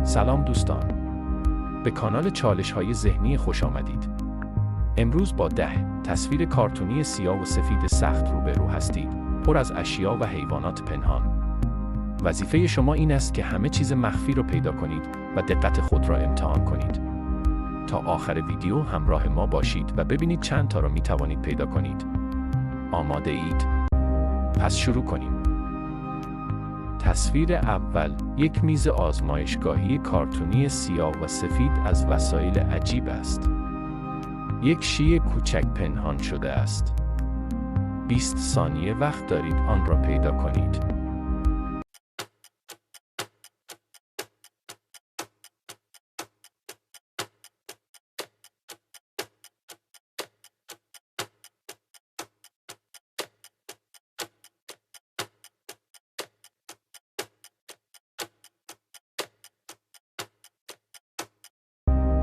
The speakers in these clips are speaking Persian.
سلام دوستان. به کانال چالش‌های ذهنی خوش آمدید. امروز با 10 تصویر کارتونی سیاه و سفید سخت روبرو هستید، پر از اشیا و حیوانات پنهان. وظیفه شما این است که همه چیز مخفی رو پیدا کنید و دقت خود را امتحان کنید. تا آخر ویدیو همراه ما باشید و ببینید چند تا را می توانید پیدا کنید. آماده اید؟ پس شروع کنیم. تصویر اول، یک میز آزمایشگاهی کارتونی سیاه و سفید از وسایل عجیب است. یک شیء کوچک پنهان شده است. 20 ثانیه وقت دارید آن را پیدا کنید.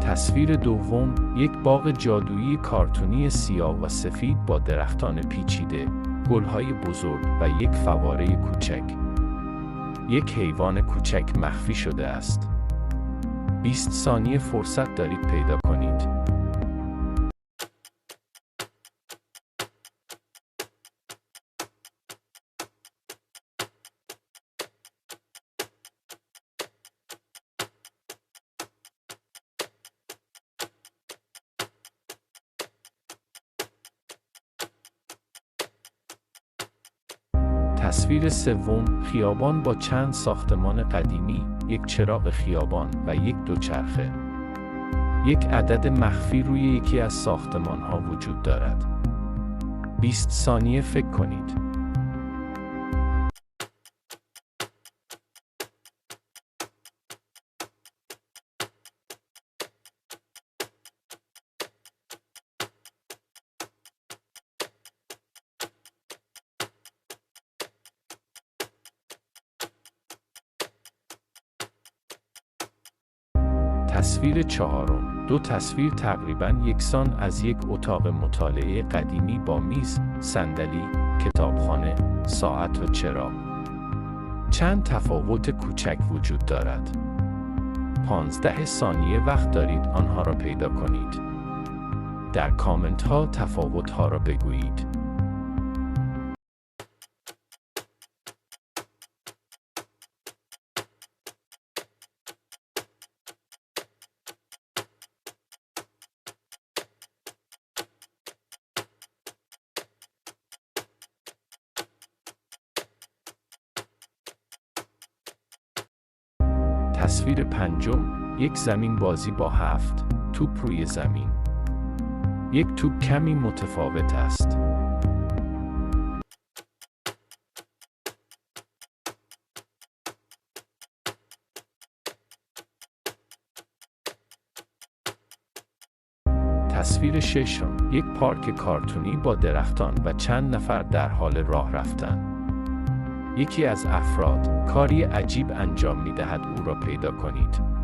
تصویر دوم، یک باغ جادویی کارتونی سیاه و سفید با درختان پیچیده، گل‌های بزرگ و یک فواره کوچک. یک حیوان کوچک مخفی شده است. 20 ثانیه فرصت دارید پیدا کنید. تصویر سوم، خیابان با چند ساختمان قدیمی، یک چراغ خیابان و یک دوچرخه. یک عدد مخفی روی یکی از ساختمان‌ها وجود دارد. 20 ثانیه فکر کنید. تصویر چهارم، دو تصویر تقریباً یکسان از یک اتاق مطالعه قدیمی با میز، صندلی، کتابخانه، ساعت و چراغ. چند تفاوت کوچک وجود دارد. 15 ثانیه وقت دارید آنها را پیدا کنید. در کامنت ها تفاوت ها را بگویید. تصویر پنجم، یک زمین بازی با 7 توپ روی زمین. یک توپ کمی متفاوت است. تصویر ششم، یک پارک کارتونی با درختان و چند نفر در حال راه رفتن. یکی از افراد کاری عجیب انجام می‌دهد، او را پیدا کنید.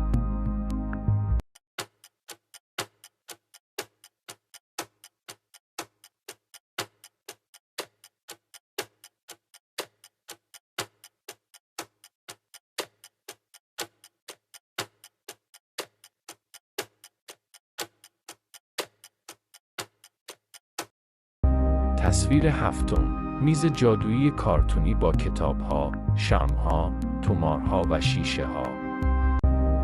تصویر هفتم، میز جادویی کارتونی با کتاب‌ها، شمع‌ها، تومارها و شیشه‌ها.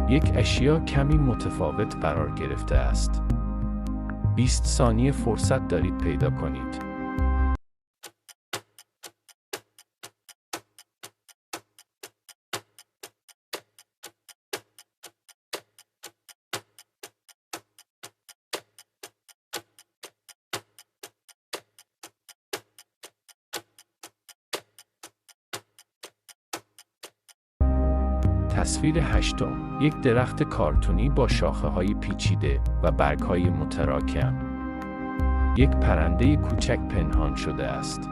یک اشیا کمی متفاوت قرار گرفته است. 20 ثانیه فرصت دارید پیدا کنید. تصویر هشتم، یک درخت کارتونی با شاخه‌های پیچیده و برگ‌های متراکم. یک پرنده کوچک پنهان شده است.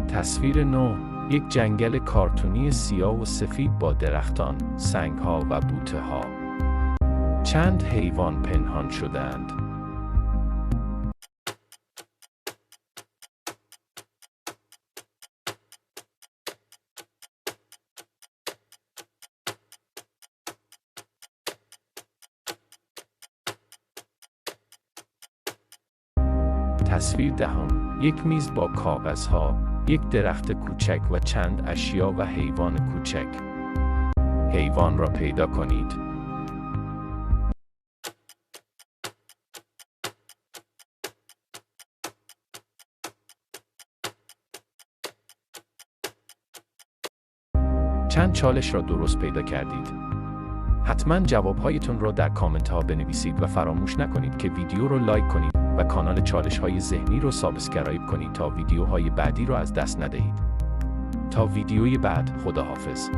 تصویر 9. یک جنگل کارتونی سیاه و سفید با درختان، سنگ‌ها و بوته‌ها. چند حیوان پنهان شده‌اند. تصویر دهم. یک میز با کاغذها، یک درخت کوچک و چند اشیا و حیوان کوچک. حیوان را پیدا کنید. چند چالش را درست پیدا کردید؟ حتما جوابهایتون را در کامنت ها بنویسید و فراموش نکنید که ویدیو رو لایک کنید و کانال چالش های ذهنی رو سابسکرایب کنید تا ویدیوهای بعدی رو از دست ندهید. تا ویدیوی بعد، خداحافظ.